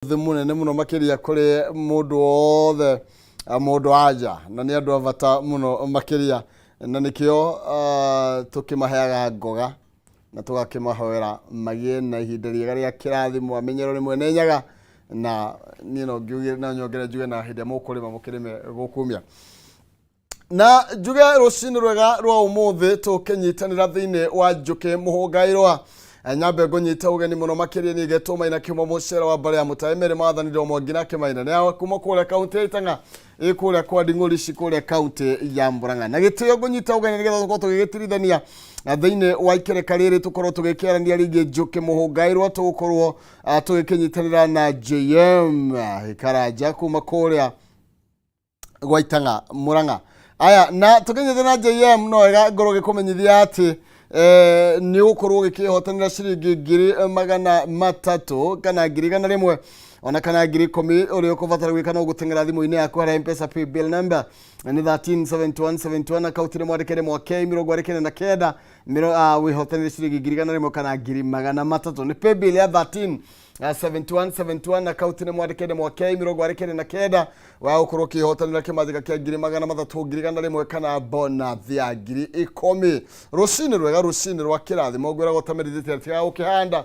Munene muno makiria kuri mundu othe mundu aja na ni andu avata muno makiria na nikio tukimaheaga ngoga na tugakimahoera magie na ihinda riega ria kirathimo amenyero rimwe nenyaga na nino ngiugire na nyongere njuge na hindi mukurima mukirime gukumia na njuge rucini rwega rwa umuthi tukinyitanira thiini wa Njuki Muhunga Irua nyambe ngonyita ugeni muno makiria ni getuma ina kimo mucera wa bare ya mutaimere mathani ndo mwangina kimaina ni kuma kule kaunti itanga ikule kwa Ding'ori cikule kaunti ya Murang'a na gitio ngonyita ugeni ni getha tukorwo tugigitirithania thiini wa ikereka riri tukorwo tugikiarania ringi Njuki Muhunga Irua tukorwo tugikinyitanira na JM ikaraja kuma kuria gwa itanga Murang'a aya na tukinyithana JM no ega ngoro gikumenyithia ati ni ukorwo gikihotanira ciringi 300 kana 1,100 ona kana 10,000 uri ukuvatara gwikana ugutengera thimu-ini yaku hari M-Pesa pay bill number ni 137171 akautire mwandikire mwake 29 wihotanire ciringi 1,100 kana 10,300 ni pay bill ya 137171 akautire mwandikire mwake 29 wa ukorwo kihotanira kimathika kia 1,300 kana bonus ya 10,000 rucini rwega rucini rwa kirathimo ngwira gotamerithite atiga ukihanda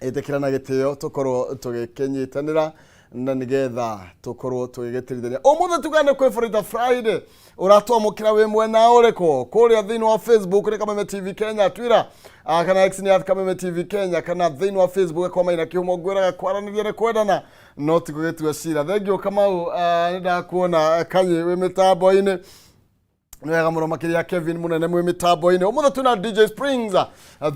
etekira na gitio tukorwo tugikinyitanira na nigetha tukorwo tugigitirithania umuthe tugane kwi Friday uratwamukira wi mwena uriko kuria thiini wa Facebook ni Kameme TV Kenya Twitter kana X ni @Kameme TV Kenya kana thiini wa Facebook kwa maina kihumo ngwiraga kwaraniria ni kwendana no tigugitua cira thengio Kamau ndakuona kanyi wi mitambo-ini nwega muno makiria Kevin munene mwi mitambo-ini umuthe tuna DJ Springs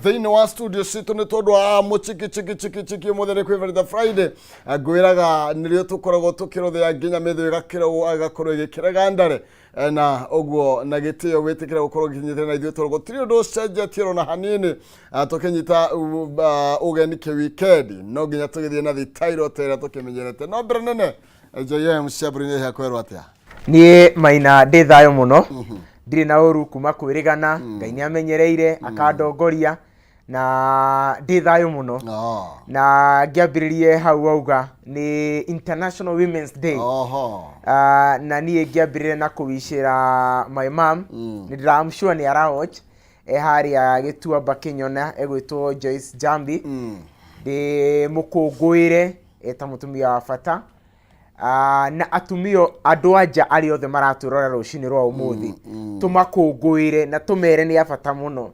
thiini wa studio situ ni tondu wa muchiki umuthe ni kwi Friday ngwiraga nirio tukoragwo tukirothia nginya mitho igakira agakorwo igikiraga ndare na ogwo na gitio witikira gukorwo ginyitira na ithio torgo trio ndo cenjetie na hanini tukinyita ugeni ke weekend no ginya tugithie na thitairo tera tukimenyerete no mbere nene JM Shabrine yakwerwa atia ni maina ndi thayo muno ndiri na uru kuma kwirigana ngai ni amenyereire akandongoria na ndi thayo muno na ngiambiririe hau auga ni International Women's Day na ni ngiambiririe na kuwishira my mom ni I'm sure ni arawatch hari agitua bakinyona egwitwo Joyce Jambi ndi mukungwire eta mutumia wa fata na atumio andu anja ari othe maraturora rucini rwa umuthi tumakungwire na tumere ni afata muno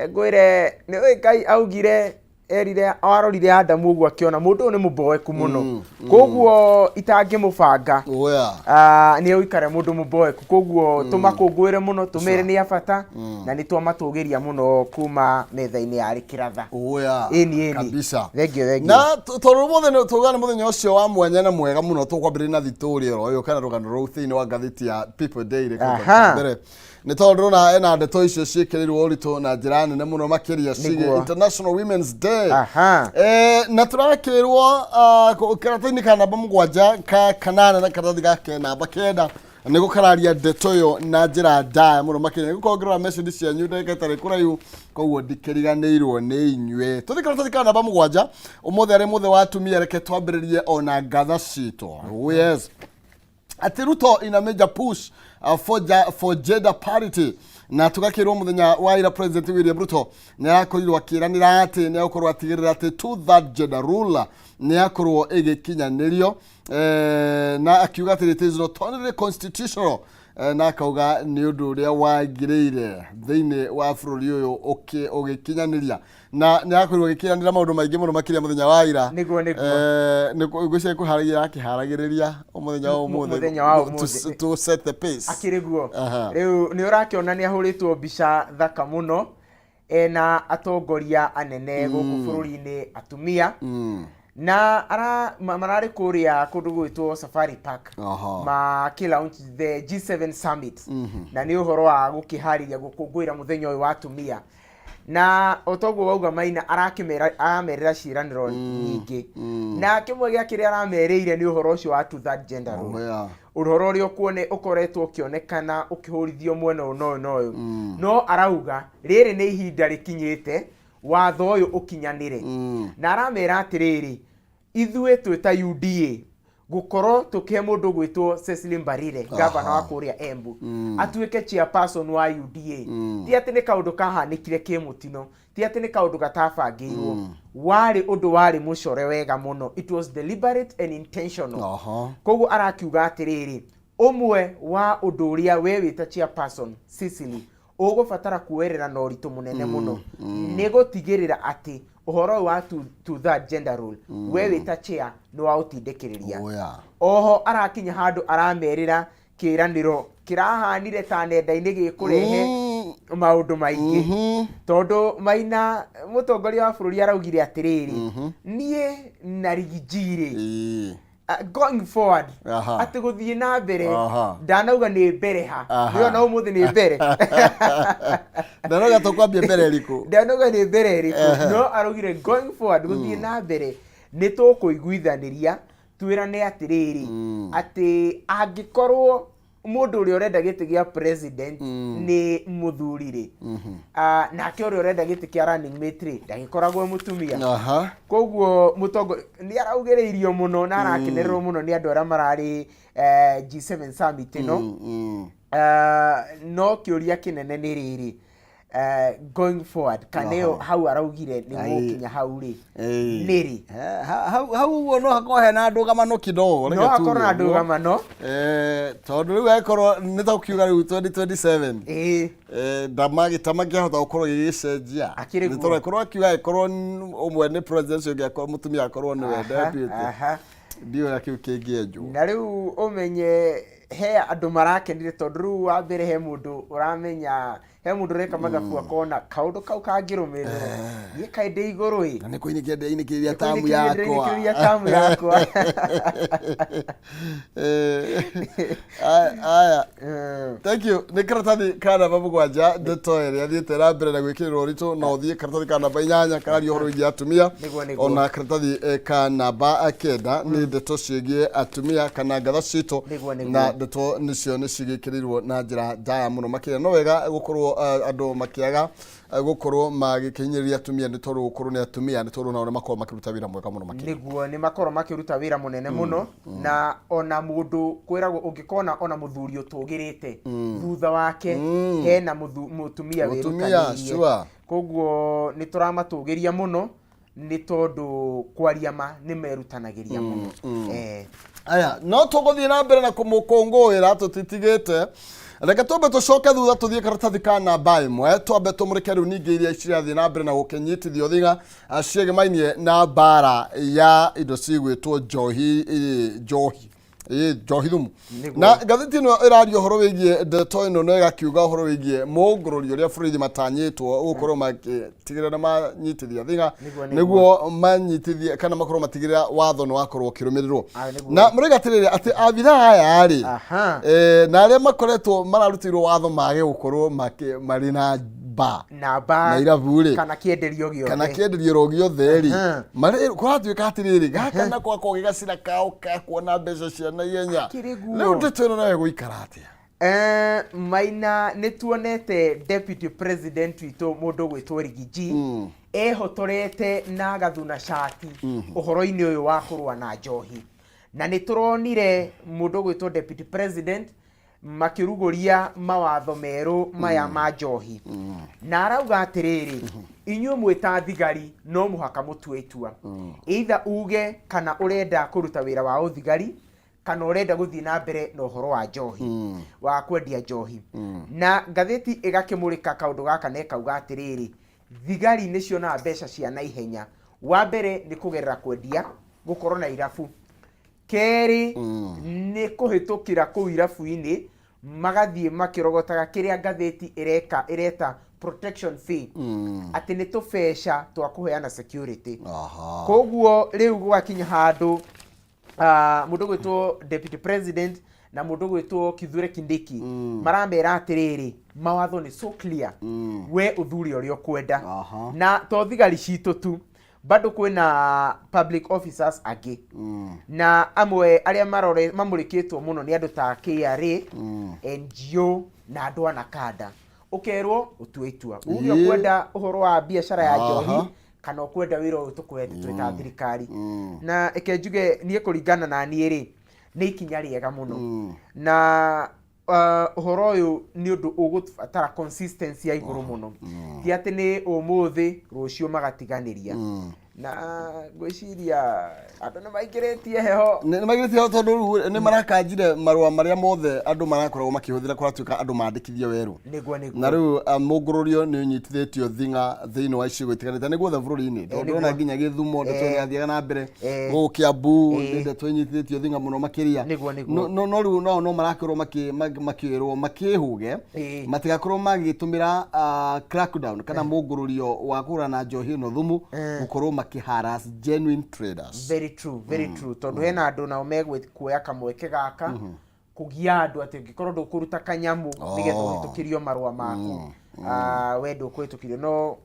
ngwire ni Ngai augire erire arorire Adamu gwa kiona mundu ni muboeku muno koguo itangi mubanga ni uikare mundu muboeku koguo tumakungwire muno tumere ni afata na ni twamatugiria muno kuma metha-ini yari kiratha eni kabisa thengio na toru muthe tugane muthenya ucio wa mwanya na mwega muno tukwambirira na thituri ro kana rugano ro thiini wa gatheti ya People Daily mbere ni tondu na ena ndeto icio cikirirwo uritu na njira nene muno makiria cige International Women's Day na turakirwo karataini kana namba 7 ka 8 na karatathi gake namba 9 niguo kararia ndeto yo na njira ndaya muno makiria gukongerera message cia nyu ndeka tare kuraiu koguo ndikiriganirwo ni inywe tuthi karatathi kana namba 7 umuthe ari muthe wa atumia reke twambiririe ona ngatha cito yes ati Ruto in a major push for gender parity na tugakirwo muthenya wa ira President William Ruto ni akorirwo akiranira ati ni akorwo atigirira ati 2/3 gender rule ni akorwo igikinyanirio na akiuga ati it is not only constitutional na akauga ni undu uria wagirire thiini wa bururi uyu ugikinyaniria na ni akorirwo gikiranira maundu maingi muno makiria muthenya wa ira niguo gucia kuharagira akiharagiriria muthenya wa umuthi to set the pace akiriguo riu ni urakiona ni ahuritwo mbica thaka muno na atongoria anene guku bururi-ini atumia na marari kuria kundu gwitwo Safari Park ma launch the G7 summit na ni uhoro wa gukihariria gukungwira muthenya uyu wa atumia na otogo wauga maina aramerera ciraniro nyingi na kimwe gia kiria aramereire ni uhoro ucio wa 2/3 gender rule uhoro uria kuone ukoretwo ukionekana ukihurithio mwena uno no arauga riri ni ihinda rikinyite watho uyu ukinyanire na aramera atiriri ithuĩ twĩta UDA gukorwo tukihe mundu gwitwo Cecily Mbarire governor wa kuria Embu atuike chairperson wa UDA ti ati ni kaundu kahanikire kimutino ti ati ni kaundu gatabangirwo wari undu wari mucore wega muno it was deliberate and intentional koguo arakiuga atiriri umwe wa undu uria we wita chairperson Cecily ugubatara kuwerera na uritu munene muno ni gutigirira ati uhoro wa to that gender role we wita chair no autindikiriria oho arakinya handu aramerira kiraniro kirahanire ta nenda-ini gikurehe maundu maingi tondu Maina mutongoria wa bururi araugire atiriri nie na rigijire going forward ati guthie na mbere ndanauga ni mbere ha niyo na umuthi ni mbere ndanoga tokwambia mbere riku ndanoga ni mbere riku no arugire going forward guthie na mbere ni tukuiguithaniria twirane atiriri ati angikorwo mundu uri urenda giti gia president ni muthurire nake uri urenda giti kia running mate ndagikoragwo mutumia koguo mutongo ni araugiriirio muno na arakinererwo muno ni andu ara marari G7 summit no no kiuria kinene ni riri going forward kaneo hau araugire ni mukinya hau ri niri hau no hakohe na ndugamano kidogo no hakorwo na ndugamano tondu riu ekorwo ni ta ukiuga riu 2027 ndamagi tamagiahota gukorwo gicenjia ni tondu ekorwo akiuga ekorwo umwe ni president ucio giakorwo mutumia akorwo ni we deputy ndio ya kiu kingienjwo na riu umenye he andu marakenire tondu riu wa mbere he mundu uramenya he mundu reka mathabu akona kaundu kau kangirumirwo ye kainde iguru na ni kuinikia ndeinikiriria tamu yakwa aya thank you ni karatathi kana babugwanja ndetoere athiete na mbere na gwikirwo ritu na uthie karatathi kana namba 8 karario horo ingi atumia ona karatathi kana namba 9 ni ndeto ciigie atumia kana ngatha cito na ndeto nicio ni cigikirirwo na njira njaya muno makira no wega gukorwo andu makiaga gukorwo magikinyiria atumia ni tondu gukorwo ni atumia ni tondu naona makorwo makiruta wira mwega muno makira niguo ni makorwo makiruta wira munene muno na ona mundu kwiragwo ungikona ona muthuri utugirite thutha wake hena mutumia wirutanirie koguo ni turamatugiria muno ni tondu kwaria ma ni merutanagiria muno aya no tuguthie na mbere na kumukongowira tutitigite reka tobe tucoke thutha tuthie karatathi kana namba 1 tobe tumurike riu ningi iria icirathie na mbere na gukenyitithio thiga ciegemainie na mbara ya indo cigwitwo njohi thumu na gatheti ino irario horo wigie ndeto ino no igakiuga horo wigie mungururi uria bũrũri matanyitwo gukorwo matigirira manyitithia thiga niguo manyitithia kana makorwo matigirira watho no wakorwo ukirumirirwo na murigatirire ati abitha aya ari na aria makoretwo mararutirwo watho mage gukorwo mari na ba iravuri kana kienderio giothe ri mari kuratuika atiriri gaka na kwa gigacira kao kuona mbeca cia na ihenya riu ndeto ino nawe guikara atia Maina nituonete deputy president witu mundu gwitwo Rigiji ehotorete na gathuna shati uhoro-ini uyu wa kurwa na njohi na nituronire mundu gwitwo deputy president makiruguria mawatho meru maya ma njohi na arauga atiriri inyuĩ mwita thigari no muhaka mutue itua either uge kana urenda kuruta wira wa uthigari kana urenda guthii na mbere na uhoro wa njohi wa kwendia njohi na gatheti igakimurika kaundu gaka na ikauga atiriri thigari nicio na mbeca cia na ihenya wa mbere ni kugerera kwendia gukorwo na irabu keri ni kuhitukira ku irabu-ini magathie makirogotaga kiria gatheti ireta protection fee ati ni tubesha twa kuheana security koguo riu gwakinya handu mundu gwitwo deputy president na mundu gwitwo Kithure Kindiki marambera atiriri mawatho ni so clear we uthuri uria kwenda na to thigari citu tu bado kwina public officers agi na amwe aria marore mamurikitwo muno ni andu ta KRA NGO na andu ana kada ukerwo utue itua uge kwenda uhoro wa biashara ya njohi kana ukwenda wira uyu tukwete twita thirikari na ekenjuge nie kuringana na nie ri ni ikinya riega muno na uhoro uyu ni undu ugubatara consistency ya iguru muno ti ati ni umuthi rucio magatiganiria na gwiciria andu ni maikiretie heho tondu ni marakanjire marua maria mothe andu marakorwo makihuthira kuratuika andu mandikithie weru na riu mungururio ni unyitithitio thinga thiini wa icigo itiganite ni guothe bururi-ini tondu na nginya Githumo ndeto ngathiaga na mbere guku Kiambu ndeto inyitithitio thinga muno makiria no riu no marakorwo makirwo makihuge matigakorwo magitumira crackdown kana mungururio wa kurana njohi no thumu gukorwo makiharas genuine traders. Very true tondu hena andu nao megwikuoya kamweke gaka kugia andu ati ngikorwo ndukuruta kanyamu nigetha uhitukirio marua maku wendo kwitukirio no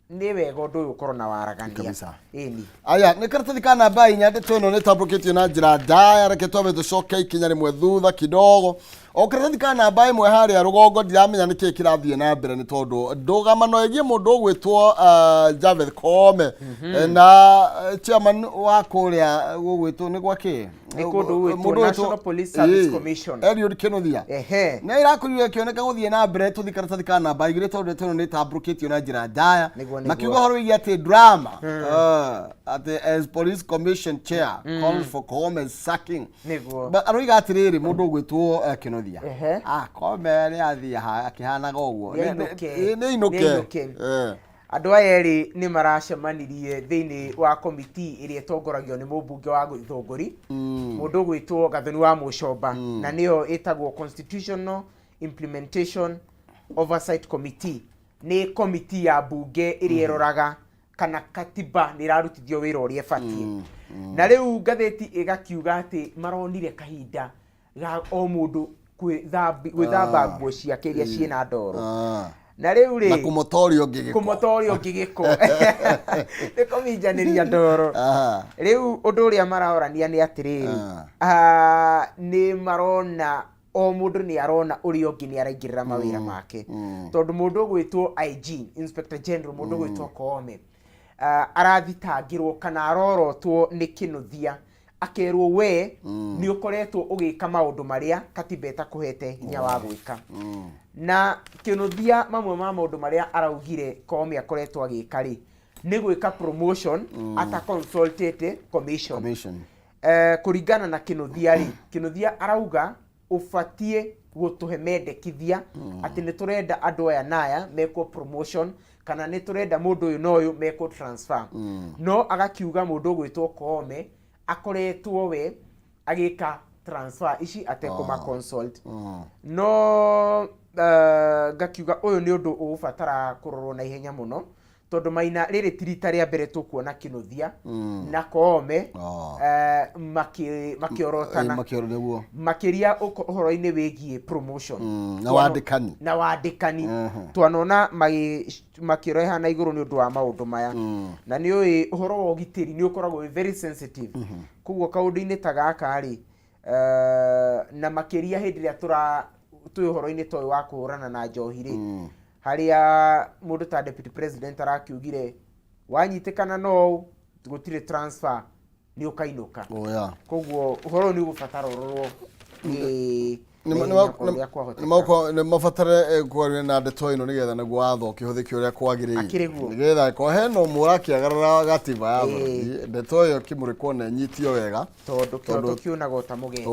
ni wega undu uyu ukorwo na waragania ini aya ni karatathi kana bai nyande tono ni tabukitio na njira ndaya reke twabe tucoke ikinya rimwe thutha kidogo o karatathi kana bai mwe haria rugongo ndiramenya niki kirathie na mbere ni tondu ndugamano egie mundu ugwitwo Javeth Kameme na chairman wa kuria gugwitwo ni gwaki ni kundu gwitwo National Police Service Commission Eliud Kenothia na irakurire kioneka guthie na mbere tuthi karatathi kana bai gire tondu tono ni tabukitio na njira ndaya makiuga horo igia ati drama as police commission chair called for Kameme's sacking but aroiga atiriri mundu ugwitwo Kenothia Kameme ni athia akihanaga uguo ni inuke andu aya eri ni maracemanirie thiini wa committee iria tongoragio ni mubunge wa Githunguri mundu ugwitwo Gathoni wa Mucomba na niyo itagwo Constitutional Implementation Oversight Committee ni committee ya bunge iria iroraga kana katiba ni rarutithio wira uria ibatie na riu ngatheti igakiuga ati maronire kahinda ga o mundu gwithamba nguo ciake iria ciina ndoro na riu ri kumotorio ngigiko ni kuminjaniria ndoro riu undu uria maraorania ni atiriri ni marona o mundu ni arona uri ongi ni araingirira mawira make tondu mundu gwitwo IG Inspector General mundu gwitwo Kameme arathitangirwo kana arorotwo ni Kenothia akerwo we ni ukoretwo ugika maundu maria katiba itakuhete hinya wa gwika na Kenothia mamwe ma maundu maria araugire Kameme akoretwo agika ri ni gwika promotion ata consultative commission kuringana na Kenothia ri Kenothia arauga ufatie gutuhe mendekithia ati ni turenda andu aya naya meko promotion kana ni turenda mundu uyu noyu meko transfer no agakiuga mundu gwitwo Kameme akoretwo we agika transfer ici atekuma consult no gakiuga uyu ni undu ufatara kurorwo na ihenya muno tondu maina riri tirita ria mbere tukuona Kenothia na Kameme makiorotana makiria uhoro-ini wigie promotion na wandikani twanona makiroha na iguru ni undu wa maundu maya na ni oi uhoro wa ugitiri ni ukoragwo very sensitive kuguo kaundu-ini ta gaka ri na makiria hindi ria twi uhoro-ini toy wa kuhurana na njohi ri haria mundu ta deputy president arakiugire wanyitikana no gutire transfer ni ukainuka koguo uhoro ni gufatara urorwo ni mafatare kwaria na ndeto ino nigetha naguo watho kihuthikio uria kwagiriire nigetha ko heno murakiagarara gatiba ya ndeto iyo kimurikwo na nyitio wega tondu kiunaga ta muge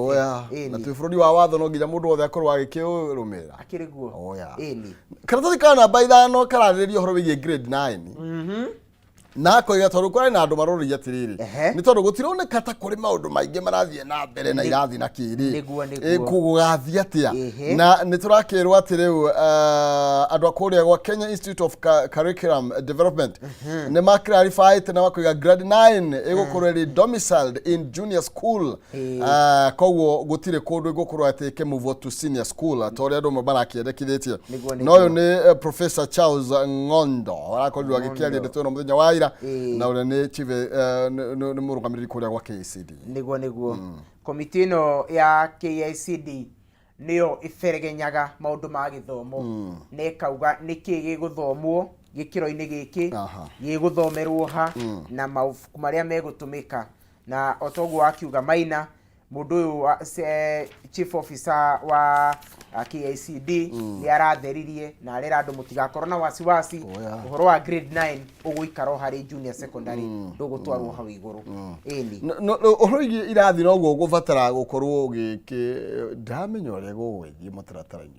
na twi bururi wa watho no nginya mundu wothe akorwo agikirumira akiriguo karatathi kana baithano kararirio horo wigie grade 9 na ko igatorwo kwari na andu marorori atiriri ni tondu gutironeka ta kuri maundu maingi marathie na mbere na irathi na kiri kugathia atia na ni turakirwo atiriu andu akuria gwa Kenya Institute of Curriculum Development ni maclarified na makuiga grade 9 igukorwo ri domiciled in junior school koguo gutire kundu igukorwo atike move to senior school tori andu marakiendekithitie no yo ni Professor Charles Ngondo arakorirwo agikiaria ndeto no muthenya wa na ule ni chive ni murugamiriri kuria gwa KICD niguo komiti no ya KICD niyo iferegenyaga maundu ma githomo ne kauga niki giguthomwo gikiro-ini giki giguthomerwo ha na mabuku maria megutumika na otoguo akiuga Maina mundu uyu chief officer wa KICD ni aratheririe na arera andu mutigakorwo na wasiwasi uhoro wa grade 9 uguikaro hari junior secondary ndugutwarwo hau iguru eni uhoro irathi no gubatara gukorwo giki ndamenya uria gugwithie mutaratara-ini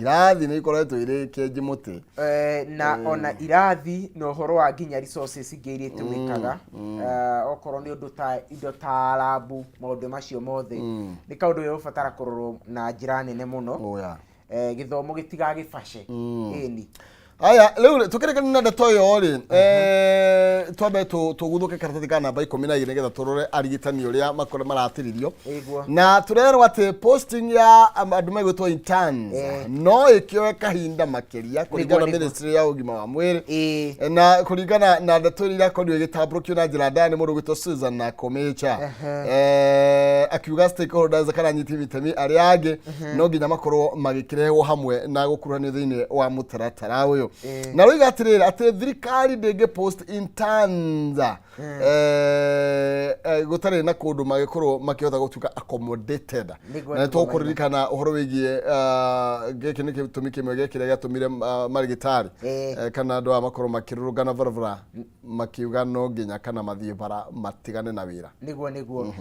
irathi ni ikoretwo iri kenji muti na ona irathi no uhoro wa nginya resources ingiri tumikaga okorwo ni undu ta indo ta labu maundu macio mothe ni kaundu yo fatara kurorwo na njira nene muno githomo gitigagifashe eni aya leo tukirekana na ndeto yo ri twabe tuguthuke karatathi kana namba 12 nigetha turore arigitani uria makore maratiririo na turero ati posting ya andu megwitwo interns no ikioe kahinda makeria kuringana ministry ya ugima wa mwiri na kuringana na ndeto iria kodio gitabukio na njira ndani mundu gwitwo Susan na Komecha akiuga stakeholders kana nyiti vitemi aria angi no nginya makorwo magikirehwo hamwe na gukuruhanio thiini wa mutaratara uyu na roiga atirira ati thirikari ndenge post interns gutare na kundu magikorwo makihota gutuka accommodated na to kuririkana uhoro wigie giki ni gitumi kimwe gekire gatumire marigitari kana andu amakorwo makirurugana varavara makiuga no nginya kana mathie bara matigane na wira niguo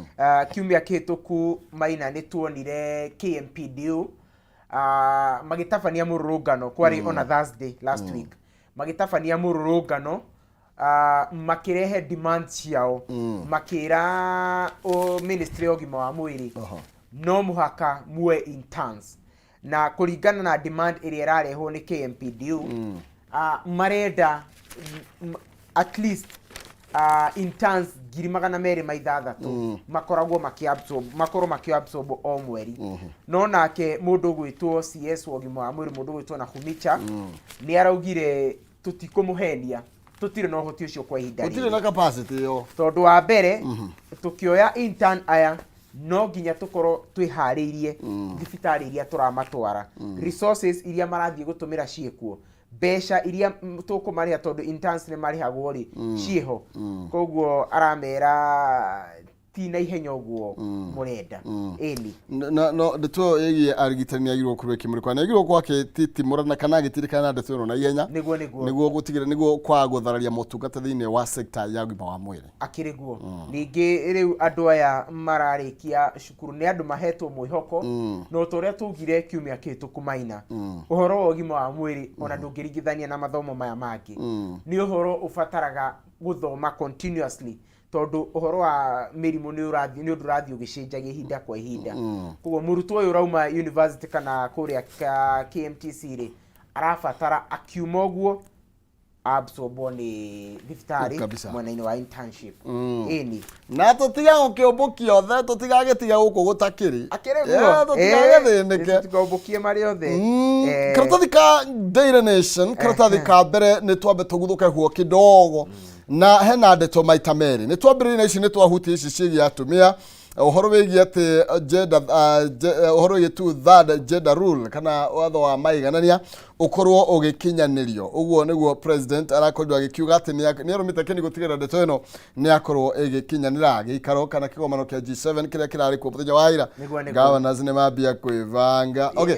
kiumia kihituku Maina ni tuonire KMPDU magitabania mururungano kwari on a Thursday last week magitabania mururungano makirehe demands ciao makira o ministry ogima wa mwiri no muhaka mwe interns na kuringana na demand iri irareho ni KMPDU marenda at least interns giri magana mere maithathatu makoragwo makiabsorb o mweri no nake mundu gwitwo CS wogima wa mwiri mundu gwitwo na Humicha ni araugire tutikumuhendia tutire no hoti ucio kwa ihinda tutire na capacity yo tondu wa mbere tukioya intern aya no nginya tukorwo twihariirie thibitari iria turamatwara resources iria marathie gutumira ciekuo besha iria tukumariha tondu interns ni marihagwo ri ciho koguo aramera tina ihenya uguo murenda eni no ndeto yegie arigitani agirwo kurwe kimuri kwa agirwo kwake titimurana kana gitirikana ndeto no na ihenya niguo gutigira niguo kwa guthararia motungata thiini wa sector ya ugima wa mwiri akiriguo ningi riu andu aya mararikia cukuru ni andu mahetwo mwihoko no toria tugire kiumia kihituku Maina uhoro wa ugima wa mwiri ona ndungirigithania na mathomo maya mangi ni uhoro ufataraga guthoma continuously tondu uhoro wa mirimu ni urathi ugicenjagia ihinda kwa ihinda koguo murutwo uyu rauma university kana kuria KMTC ri arafatara akiuma guo absorbo ni thibitari mwena-ini wa internship eni na tutiga ukiombokia othe tutigagetiga guku gutakiri akiriguo tutigagethindike tutigombokie mari othe karatathi ka Daily Nation karatathi ka mbere ni twambe tuguthuke huo kidogo na hena ndeto maita meri ni twambirire na ici ni twahuti ici ciegi atumia uhoro wigie ati gender uhoro yetu third gender rule kana watho wa maiganania ukorwo ugikinyanirio uguo niguo president arakorwo agikiuga ati ni arumite kini gutigira ndeto ino ni akorwo igikinyanira gikaro kana kigomano kia G7 kiria kirari ku muthenya wa ira governors ni mambia kwivanga okay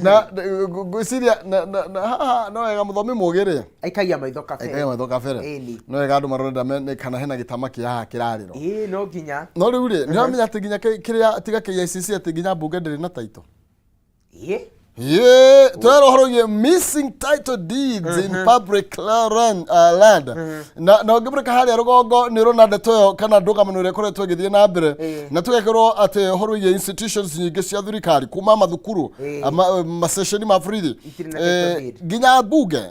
na gwiciria na no wega muthomi mugire aikagia maitho kafere no wega andu maronda kana hena gitama kia kirariro no nginya no riu ri ni amenya ati nginya kiria tiga KICC ati nginya bunge ndiri na taito twero horoye missing title deeds in public land na ngibreka hali rugongo ni ronade toyo kana nduga manure kore twegithie na mbere na tugekero ati horoye institutions nyingi cia thirikari kuma mathukuru ma session ma free ginya bunge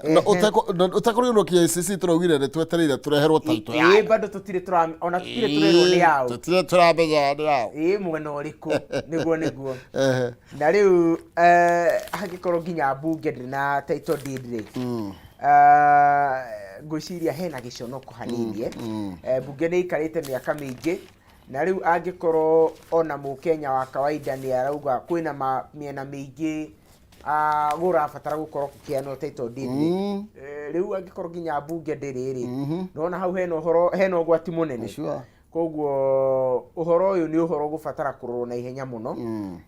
utakorwo KICC turogire ne twetereire tureherwo title bado tutire ona tutire turerwo ni yao tutire turamenya ni yao mwena uriku niguo na riu hagikorwo nginya bunge na title deed ri ngwiciria hena giconoko hanini bunge ni ikarite miaka mingi na riu angikorwo ona mukenya wa kawaida ni arauga kwina miena mingi gurabatara gukorwo kiano title deed riu angikorwo nginya bunge ndiriri nona hau hena ugwati munene koguo uhoro uyu ni uhoro gubatara kurorwo na ihenya muno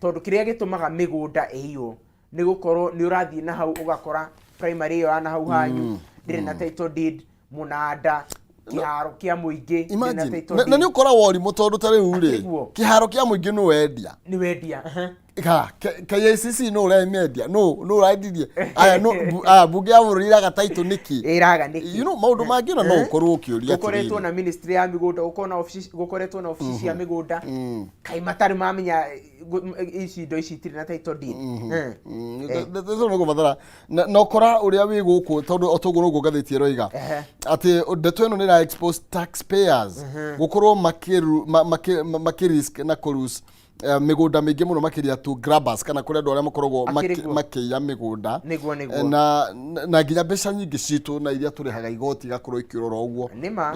tondu kiria gitumaga migunda iyo ni gukorwo ni urathie na hau ugakora primary yo ana hau hanyu ndire na title deed munanda kiharo kia muingi na ni ukora wori mutondu tari uri kiharo kia muingi no wendia KCC no ura media no uraidithie aya no bunge ya bururi iraga title niki iraga niki maundu mangi no ukorwo ukiuria gukoretwo na ministry ya migunda ukona office gukoretwo na office ya migunda kai matari mamenya ici indo ici tiri na title deed ndezo no gubathara no ukora uria wi guku tondu otogoro gugathĩtie roiga ati ndeto ino ni ra expose taxpayers gukorwo makirisk na kurus migunda mingi muno makiria tu grabbers kana kuri andu aria makoragwo makiya migunda na nginya mbeca nyingi citu na iria turihaga igoti gakorwo ikirora uguo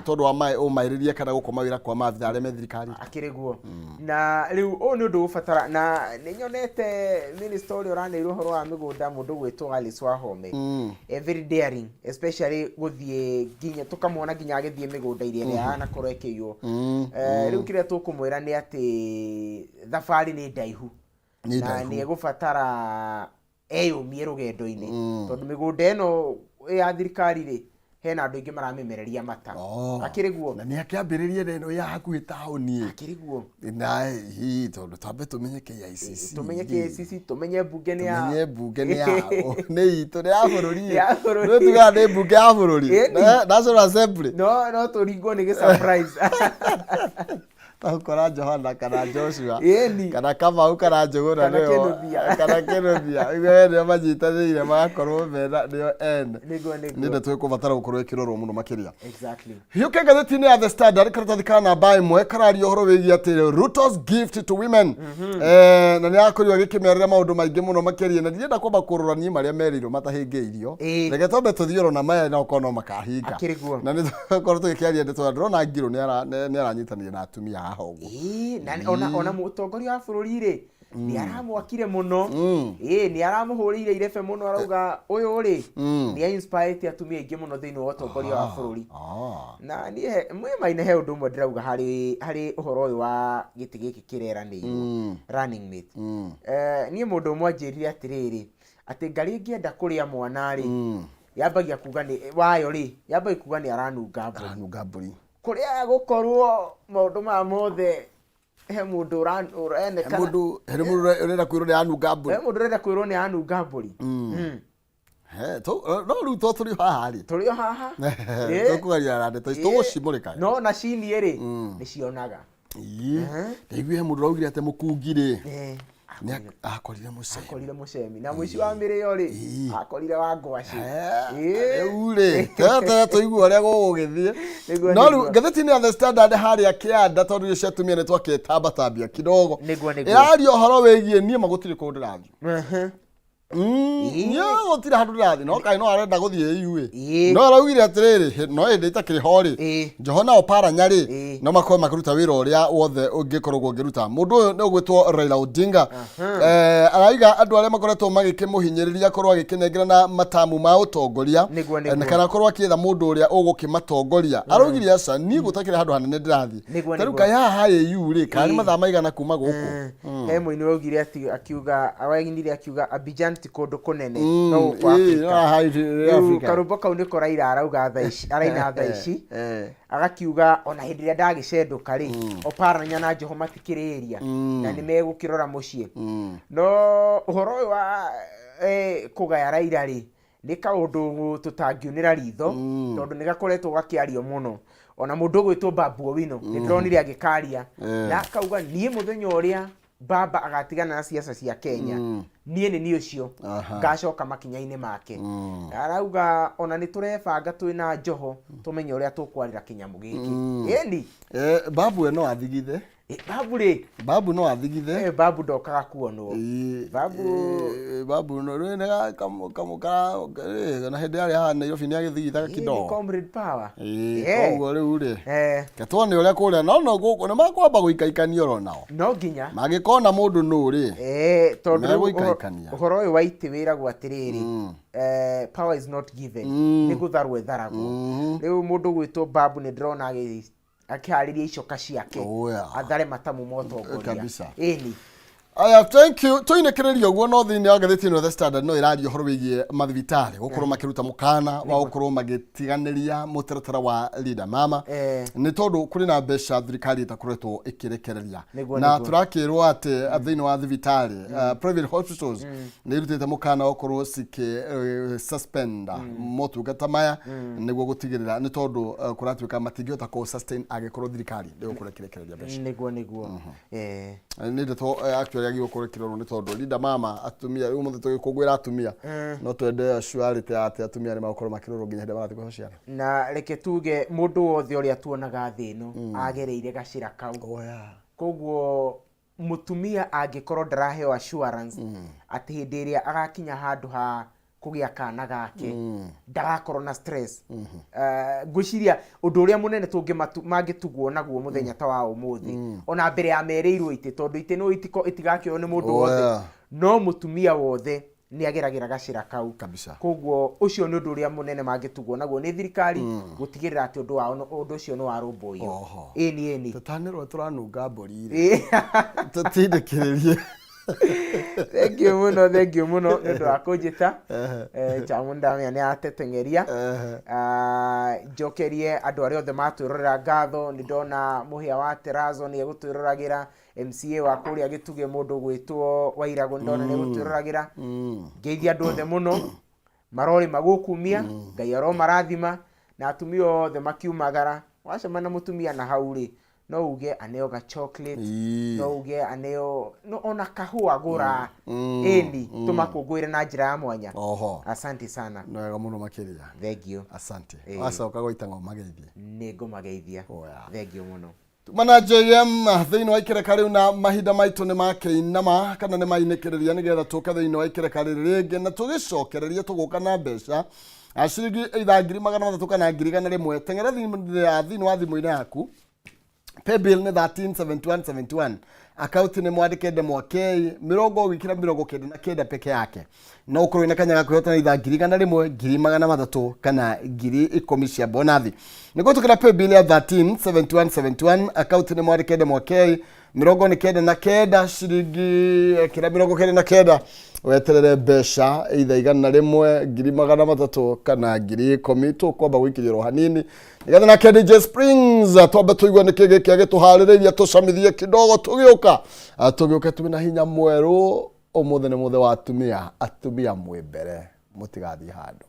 tondu wa mairirie kana gukoma wira kwa maabitha aria me thirikari akiriguo na riu ni undu ufatara na ninyonete minister uri uranirwo horo wa migunda mundu gwitwo Alice Wahome very daring especially guthie nginya tukamwona nginya agithie migunda iria ana korwo ikiyo riu kiria tukumwira ni ati thabari ni ndaihu na ni egubatara eyumie rugendo-ini tondu migunda ino ya thirikari ri hena andu ingi maramemereria mata akiriguo na ni akiambiririe ino ya hakuhi tauni akiriguo na hi tondu twambe tumenye KICC tumenye bunge ni ya ni itu ni ya bururi no tuga ni bunge ya bururi National Assembly no turingo ni surprise Takora Johana kana Joshua kana Kamau kana Njuguna kana Kenothia iwe ni majitanire makorwo mena nio end ni ndeto ikubatara gukorwo ikirorwo muno makiria exactly hiuke gatheti-ini ya The Standard karatathi kana namba imwe kararia uhoro wigie ati Ruto's gift to women na ni akorirwo gikimerera maundu maingi muno makiria na ndirenda kwamba kurorania maria merirwo matahingĩirio reke tombe tuthioro na maya na ukono makahinga na ni tukorwo tugikiaria ndeto ndrona Ngiru ni aranyitanire na atumia ona mutongoria wa bururi ri ni aramwakire muno ni aramuhurire irebe muno arauga uyu ri ni inspire atumia ingi muno thiini wa utongoria wa bururi na ni maine he undu mwe ndirauga hari uhoro uyu wa giti giki kirera ni running mate ni mundu mwe njirire atiriri ati ngari ngienda kuria mwana ri yambagia kuga ni wayo ri yambagia kuga ni aranunga mburi kuria gukorwo maundu ma mothe he mundu ureneka mundu urenda kwirwo ni anunga mburi he mundu urenda kwirwo ni anunga mburi no riu turi haha tukugaria rande tugucimurika no na cini ri ni cionaga ndigwe mundu raugire ate mukungi ri ni akorire mucemi na muici wa mirio ri akorire wa ngwaci ure tata tuigua uria gugithie no riu gatheti-ini ya The Standard haria kianda tondu cio ciatumia ni twakitambatambia kidogo yario horo wigie nie magutiri kundu rathi nyo gutire handu rathi no kai no arenda guthie iwe no araugire atiriri no ende itakiri hori Johana Opara nyari no makoe makuruta wira uria wothe ungikorwo ngiruta mundu uyu ni ugwitwo Raila Odinga araiga andu aria makoretwo magikimuhinyiriria korwo agikinengerana matamu ma utongoria na kana korwo akietha mundu uria ugukimatongoria araugire aca ni gutakire handu hanene ndirathi taru kai haha yu kani mathaa maigana kuma guku he muini waugire ati akiuga awaginire akiuga Abidjan ti kundu kunene no kwa Afrika karumbo kau niko Raila arauga araina thaa ici agakiuga ona hindi ria ndagicenduka ri Opara nyana Joho matikiriria na ni megukirora mucie no uhoro uyu wa kugaya Raila ri ni kaundu tutangiunira ritho tondu ni gakoretwo gakiario muno ona mundu gwitwo Babu Owino ni ndronire agikaria na akauga nie muthenya uria baba agatigana na siasa cia Kenya nie ni ucio ngacoka makinya-ini make arauga ona ni turebanga twina Joho tumenye uria tukwarira kinyamu giki eni Babu no athigithe babu no athigithe babu ndokaga kuonwo babu no rwena kamuka na hende ari ha Nairobi ni agithigithaga kidogo comrade power koguo riu ri katwone uria kuria no guku ni makwamba guikaikanio ro nao no nginya magikona mundu nu ri tondu uhoro uyu wa iti wiragwo atiriri power is not given ni gutharwo etharagwo riu mundu gwitwo babu ni ndirona akihariria icoka ciake athare matamu motongoria eni aya thank you tuinekereria guo no thini wa gatheti no the Standard no iradio horo wigie mathibitari gukorwo makiruta mukana wa gukorwo magitiganiria mutaratara wa leader mama ni tondu kuri na mbeca thirikari itakoretwo ikirekereria na turakirwo ati thini wa thibitari private hospitals ni irutite mukana wa gukorwo sike suspenda motungata maya niguo gutigirira ni tondu kuratuika matingihota ko sustain agikorwo thirikari ndio kurekereria mbeca niguo ni ndeto actually agi gukorekirwo ni tondu leader mama atumia uyu muthe tugikugwira atumia no twende assurity ati atumia ni makorwo makiroro nginya hende barathi kuhociana na reke tuge mundu wothe uria tuonaga thino agereire gacira kau koguo mutumia angikorwo ndaraheo assurance ati hindi iria agakinya handu ha kugia kana gake ndagakorwo na stress ngwiciria undu uria munene mangitugwo naguo muthenya ta wa umuthi ona mbere ya mereirwo ite tondu ite no itigakio ni mundu wothe no mutumia wothe ni ageragira gacira kau kabisa koguo ucio ni undu uria munene mangitugwo naguo ni thirikari gutigirira ati undu ucio no warumboyo eni tutanirwo turanunga mbori tutindikiririe thank you muno ndu akujita chamunda mya ni atetengeria jokerie andu ari othe matwirorera ngatho ni ndona muhia wa terazo ni egutwirораgira MCA wa kuri agituge mundu gwitwo wairago ndona ni egutwirораgira ngeithia andu othe muno marori magukumia ngai aro marathima na atumia othe makiumagara wacemana mutumia na hauri no uge aneo ga chocolate no uge aneo no ona kahua gura endi tumakugwire na njira ya mwanya asante sana no wega muno makiria thank you asante wacoka goita ngo mageithie nego mageithia thank you muno mana JM thini wa ikireka riu na mahinda maitu ni makeinama kana ni mainekereria nigetha tuka thini wa ikireka ringi na tugicokereria tuguka na mbeca acirigi 3,300 kana 1,100 tengera thini wa thimu-ini yaku pay bill ni 137171 account ni mwandikende mwakei mirongo wikira mirongo kenda na kenda peke yake no ukorwo ina kanyaga kwihota na 1,100 1,300 kana 10,000 cia bonathi niko tukira pay bill ya 137171 account ni mwandikende mwakei mirongo ni kenda na kenda shiringi kira mirongo kenda na kenda weterere mbeca either 100 1,300 kana 10,000 tukwamba gwikiriro hanini nigetha na KDJ Springs twambe tuigwa ni kige kiage tuhaririria tucamithie kidogo tugiuka tumina hinya mweru umuthe ni muthe wa atumia mwibere mutigathi handu